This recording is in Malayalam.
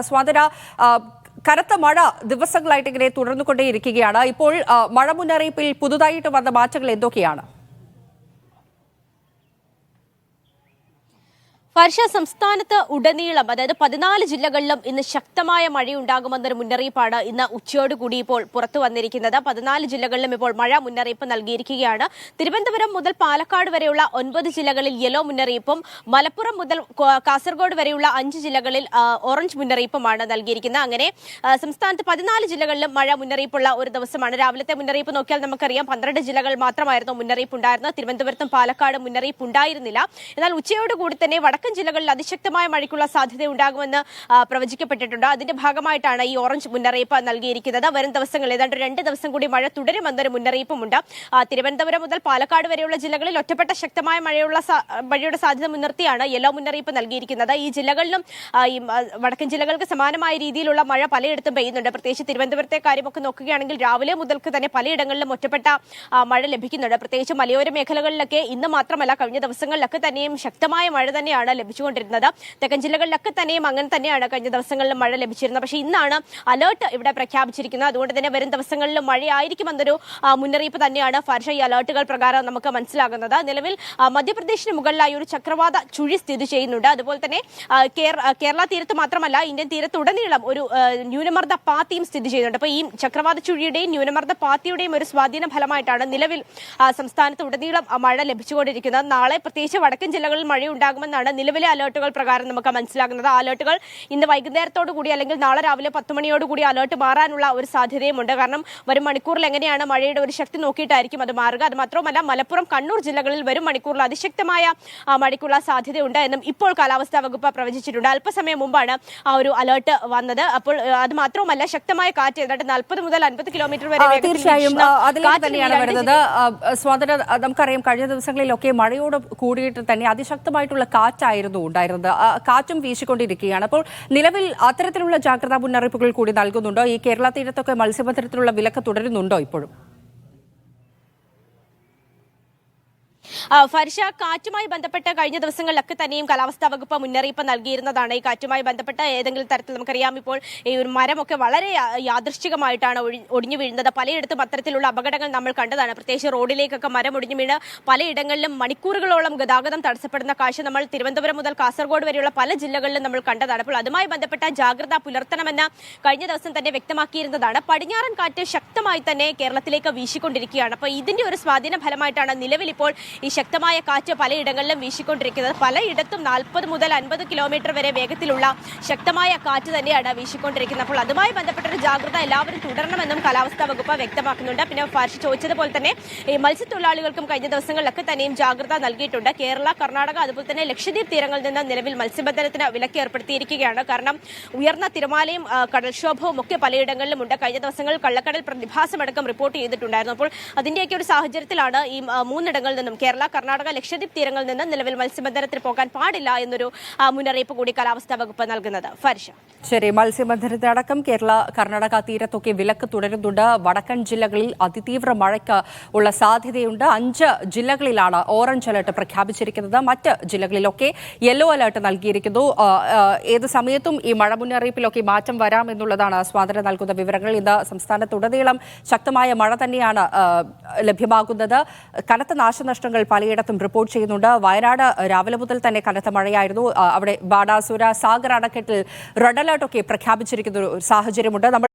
സ്വാതന കനത്ത മഴ ദിവസങ്ങളായിട്ട് ഇങ്ങനെ തുടർന്നുകൊണ്ടേയിരിക്കുകയാണ്. ഇപ്പോൾ മഴ മുന്നറിയിപ്പിൽ പുതുതായിട്ട് വന്ന മാറ്റങ്ങൾ എന്തൊക്കെയാണ്? വർഷ സംസ്ഥാനത്ത് ഉടനീളം അതായത് 14 ജില്ലകളിലും ഇന്ന് ശക്തമായ മഴയുണ്ടാകുമെന്നൊരു മുന്നറിയിപ്പാണ് ഇന്ന് ഉച്ചയോടുകൂടി ഇപ്പോൾ പുറത്തു വന്നിരിക്കുന്നത്. 14 ജില്ലകളിലും ഇപ്പോൾ മഴ മുന്നറിയിപ്പ് നൽകിയിരിക്കുകയാണ്. തിരുവനന്തപുരം മുതൽ പാലക്കാട് വരെയുള്ള 9 ജില്ലകളിൽ യെല്ലോ മുന്നറിയിപ്പും മലപ്പുറം മുതൽ കാസർഗോഡ് വരെയുള്ള 5 ജില്ലകളിൽ ഓറഞ്ച് മുന്നറിയിപ്പുമാണ് നൽകിയിരിക്കുന്നത്. അങ്ങനെ സംസ്ഥാനത്ത് 14 ജില്ലകളിലും മഴ മുന്നറിയിപ്പുള്ള ഒരു ദിവസമാണ്. രാവിലത്തെ മുന്നറിയിപ്പ് നോക്കിയാൽ നമുക്കറിയാം 12 ജില്ലകൾ മാത്രമായിരുന്നു മുന്നറിയിപ്പ് ഉണ്ടായിരുന്നത്. തിരുവനന്തപുരത്തും പാലക്കാട് മുന്നറിയിപ്പ് ഉണ്ടായിരുന്നില്ല. എന്നാൽ ഉച്ചയോടുകൂടി തന്നെ വടക്കൻ ജില്ലകളിൽ അതിശക്തമായ മഴയ്ക്കുള്ള സാധ്യത ഉണ്ടാകുമെന്ന് പ്രവചിക്കപ്പെട്ടിട്ടുണ്ട്. അതിന്റെ ഭാഗമായിട്ടാണ് ഈ ഓറഞ്ച് മുന്നറിയിപ്പ് നൽകിയിരിക്കുന്നത്. വരും ദിവസങ്ങളിൽ ഏതാണ്ട് 2 ദിവസം കൂടി മഴ തുടരുമെന്നൊരു മുന്നറിയിപ്പുമുണ്ട്. തിരുവനന്തപുരം മുതൽ പാലക്കാട് വരെയുള്ള ജില്ലകളിൽ ഒറ്റപ്പെട്ട ശക്തമായ മഴയുടെ സാധ്യത മുൻനിർത്തിയാണ് യെല്ലോ മുന്നറിയിപ്പ് നൽകിയിരിക്കുന്നത്. ഈ ജില്ലകളിലും ഈ വടക്കൻ ജില്ലകൾക്ക് സമാനമായ രീതിയിലുള്ള മഴ പലയിടത്തും പെയ്യുന്നുണ്ട്. പ്രത്യേകിച്ച് തിരുവനന്തപുരത്തെ കാര്യമൊക്കെ നോക്കുകയാണെങ്കിൽ രാവിലെ മുതൽക്ക് തന്നെ പലയിടങ്ങളിലും ഒറ്റപ്പെട്ട മഴ ലഭിക്കുന്നുണ്ട്. പ്രത്യേകിച്ച് മലയോര മേഖലകളിലൊക്കെ ഇന്ന് മാത്രമല്ല കഴിഞ്ഞ ദിവസങ്ങളിലൊക്കെ തന്നെയും ശക്തമായ മഴ തന്നെയാണ് ലഭിച്ചുകൊണ്ടിരുന്നത്. തെക്കൻ ജില്ലകളിലൊക്കെ തന്നെയും അങ്ങനെ തന്നെയാണ് കഴിഞ്ഞ ദിവസങ്ങളിലും മഴ ലഭിച്ചിരുന്നത്. പക്ഷേ ഇന്നാണ് അലേർട്ട് ഇവിടെ പ്രഖ്യാപിച്ചിരിക്കുന്നത്. അതുകൊണ്ട് തന്നെ വരും ദിവസങ്ങളിലും മഴയായിരിക്കുമെന്നൊരു മുന്നറിയിപ്പ് തന്നെയാണ് ഫർഷ ഈ അലേർട്ടുകൾ പ്രകാരം നമുക്ക് മനസ്സിലാകുന്നത്. നിലവിൽ മധ്യപ്രദേശിന് മുകളിലായി ഒരു ചക്രവാത ചുഴി സ്ഥിതി ചെയ്യുന്നുണ്ട്. അതുപോലെ തന്നെ കേരള തീരത്ത് മാത്രമല്ല ഇന്ത്യൻ തീരത്തുടനീളം ഒരു ന്യൂനമർദ്ദ പാത്തിയും സ്ഥിതി ചെയ്യുന്നുണ്ട്. അപ്പോൾ ഈ ചക്രവാത ചുഴിയുടെയും ന്യൂനമർദ്ദ പാത്തിയുടെയും ഒരു സ്വാധീന ഫലമായിട്ടാണ് നിലവിൽ സംസ്ഥാനത്ത് ഉടനീളം മഴ ലഭിച്ചുകൊണ്ടിരിക്കുന്നത്. നാളെ പ്രത്യേകിച്ച് വടക്കൻ ജില്ലകളിൽ മഴയുണ്ടാകുമെന്നാണ് നിലവിലെ അലേർട്ടുകൾ പ്രകാരം നമുക്ക് മനസ്സിലാകുന്നത്. അലേർട്ടുകൾ ഇന്ന് വൈകുന്നേരത്തോടു കൂടി അല്ലെങ്കിൽ നാളെ രാവിലെ 10 മണിയോടുകൂടി അലേർട്ട് മാറാനുള്ള ഒരു സാധ്യതയുമുണ്ട്. കാരണം വരും മണിക്കൂറിൽ എങ്ങനെയാണ് മഴയുടെ ഒരു ശക്തി നോക്കിയിട്ടായിരിക്കും അത് മാറുക. അത് മാത്രമല്ല മലപ്പുറം, കണ്ണൂർ ജില്ലകളിൽ വരും മണിക്കൂറിൽ അതിശക്തമായ മഴയ്ക്കുള്ള സാധ്യതയുണ്ട് എന്നും ഇപ്പോൾ കാലാവസ്ഥാ വകുപ്പ് പ്രവചിച്ചിട്ടുണ്ട്. അല്പസമയം മുമ്പാണ് ആ ഒരു അലേർട്ട് വന്നത്. അപ്പോൾ അത് മാത്രമല്ല ശക്തമായ കാറ്റ് ഏതാണ്ട് 40 മുതൽ 50 കിലോമീറ്റർ വരെ തീർച്ചയായും അതിലേക്ക് തന്നെയാണ് വരുന്നത്. സ്വാതന്ത്ര്യ നമുക്കറിയാം കഴിഞ്ഞ ദിവസങ്ങളിലൊക്കെ മഴയോട് കൂടിയിട്ട് തന്നെ അതിശക്തമായിട്ടുള്ള കാറ്റായിരുന്നു ഉണ്ടായിരുന്നത്. കാറ്റും വീശിക്കൊണ്ടിരിക്കുകയാണ്. അപ്പോൾ നിലവിൽ അത്തരത്തിലുള്ള ജാഗ്രതാ മുന്നറിയിപ്പുകൾ കൂടി നൽകുന്നുണ്ടോ? ഈ കേരള തീരത്തൊക്കെ മത്സ്യബന്ധനത്തിനുള്ള വിലക്ക് തുടരുന്നുണ്ടോ ഇപ്പോഴും? ഫർഷ, കാറ്റുമായി ബന്ധപ്പെട്ട് കഴിഞ്ഞ ദിവസങ്ങളിലൊക്കെ തന്നെയും കാലാവസ്ഥാ വകുപ്പ് മുന്നറിയിപ്പ് നൽകിയിരുന്നതാണ്. ഈ കാറ്റുമായി ബന്ധപ്പെട്ട ഏതെങ്കിലും തരത്തിൽ നമുക്കറിയാം ഇപ്പോൾ ഈ ഒരു മരമൊക്കെ വളരെ യാദൃശ്ചികമായിട്ടാണ് ഒടിഞ്ഞു വീഴുന്നത്. പലയിടത്തും അത്തരത്തിലുള്ള അപകടങ്ങൾ നമ്മൾ കണ്ടതാണ്. പ്രത്യേകിച്ച് റോഡിലേക്കൊക്കെ മരം ഒടിഞ്ഞു വീണ് പലയിടങ്ങളിലും മണിക്കൂറുകളോളം ഗതാഗതം തടസ്സപ്പെടുന്ന കാഴ്ച നമ്മൾ തിരുവനന്തപുരം മുതൽ കാസർഗോഡ് വരെയുള്ള പല ജില്ലകളിലും നമ്മൾ കണ്ടതാണ്. അപ്പോൾ അതുമായി ബന്ധപ്പെട്ട ജാഗ്രത പുലർത്തണമെന്ന് കഴിഞ്ഞ ദിവസം തന്നെ വ്യക്തമാക്കിയിരുന്നതാണ്. പടിഞ്ഞാറൻ കാറ്റ് ശക്തമായി തന്നെ കേരളത്തിലേക്ക് വീശിക്കൊണ്ടിരിക്കുകയാണ്. അപ്പോൾ ഇതിന്റെ ഒരു സ്വാധീന ഫലമായിട്ടാണ് നിലവിൽ ഇപ്പോൾ ഈ ശക്തമായ കാറ്റ് പലയിടങ്ങളിലും വീശിക്കൊണ്ടിരിക്കുന്നത്. പലയിടത്തും 40 മുതൽ 50 കിലോമീറ്റർ വരെ വേഗത്തിലുള്ള ശക്തമായ കാറ്റ് തന്നെയാണ് വീശിക്കൊണ്ടിരിക്കുന്നത്. അപ്പോൾ അതുമായി ബന്ധപ്പെട്ടൊരു ജാഗ്രത എല്ലാവരും തുടരണമെന്നും കാലാവസ്ഥാ വകുപ്പ് വ്യക്തമാക്കുന്നുണ്ട്. പിന്നെ ഫർഷ ചോദിച്ചതുപോലെ തന്നെ ഈ മത്സ്യത്തൊഴിലാളികൾക്കും കഴിഞ്ഞ ദിവസങ്ങളിലൊക്കെ തന്നെയും ജാഗ്രത നൽകിയിട്ടുണ്ട്. കേരള, കർണാടക അതുപോലെ തന്നെ ലക്ഷദ്വീപ് തീരങ്ങളിൽ നിന്ന് നിലവിൽ മത്സ്യബന്ധനത്തിന് വിലക്ക് ഏർപ്പെടുത്തിയിരിക്കുകയാണ്. കാരണം ഉയർന്ന തിരമാലയും കടൽക്ഷോഭവും ഒക്കെ പലയിടങ്ങളിലും ഉണ്ട്. കഴിഞ്ഞ ദിവസങ്ങളിൽ കള്ളക്കടൽ പ്രതിഭാസമടക്കം റിപ്പോർട്ട് ചെയ്തിട്ടുണ്ടായിരുന്നു. അപ്പോൾ അതിന്റെയൊക്കെ ഒരു സാഹചര്യത്തിലാണ് ഈ 3 ഇടങ്ങളിൽ നിന്നും കേരള, കർണാടക, ലക്ഷദ്വീപ് തീരങ്ങളിൽ നിന്ന് നിലവിൽ മത്സ്യബന്ധനത്തിന് പോകാൻ പാടില്ല എന്നൊരു മുന്നറിയിപ്പ് കൂടി കാലാവസ്ഥാ വകുപ്പ് നൽകുന്നത്. ഫർഷ, ശരി. മത്സ്യബന്ധനത്തിനടക്കം കേരള, കർണാടക തീരത്തൊക്കെ വിലക്ക് തുടരുന്നുണ്ട്. വടക്കൻ ജില്ലകളിൽ അതിതീവ്ര മഴയ്ക്ക് ഉള്ള സാധ്യതയുണ്ട്. 5 ജില്ലകളിലാണ് ഓറഞ്ച് അലർട്ട് പ്രഖ്യാപിച്ചിരിക്കുന്നത്. മറ്റ് ജില്ലകളിലൊക്കെ യെല്ലോ അലർട്ട് നൽകിയിരിക്കുന്നു. ഏത് സമയത്തും ഈ മഴ മുന്നറിയിപ്പിലൊക്കെ മാറ്റം വരാം എന്നുള്ളതാണ് സ്വാതന്ത്ര്യം നൽകുന്ന വിവരങ്ങൾ. ഇന്ന് സംസ്ഥാനത്തുടനീളം ശക്തമായ മഴ തന്നെയാണ് ലഭ്യമാകുന്നത്. കനത്ത നാശനഷ്ടങ്ങൾ പലയിടത്തും റിപ്പോർട്ട് ചെയ്യുന്നുണ്ട്. വയനാട് രാവിലെ മുതൽ തന്നെ കനത്ത മഴയായിരുന്നു. അവിടെ ബാണാസുര സാഗർ അണക്കെട്ടിൽ റെഡ് അലർട്ടൊക്കെ പ്രഖ്യാപിച്ചിരിക്കുന്ന ഒരു സാഹചര്യമുണ്ട്.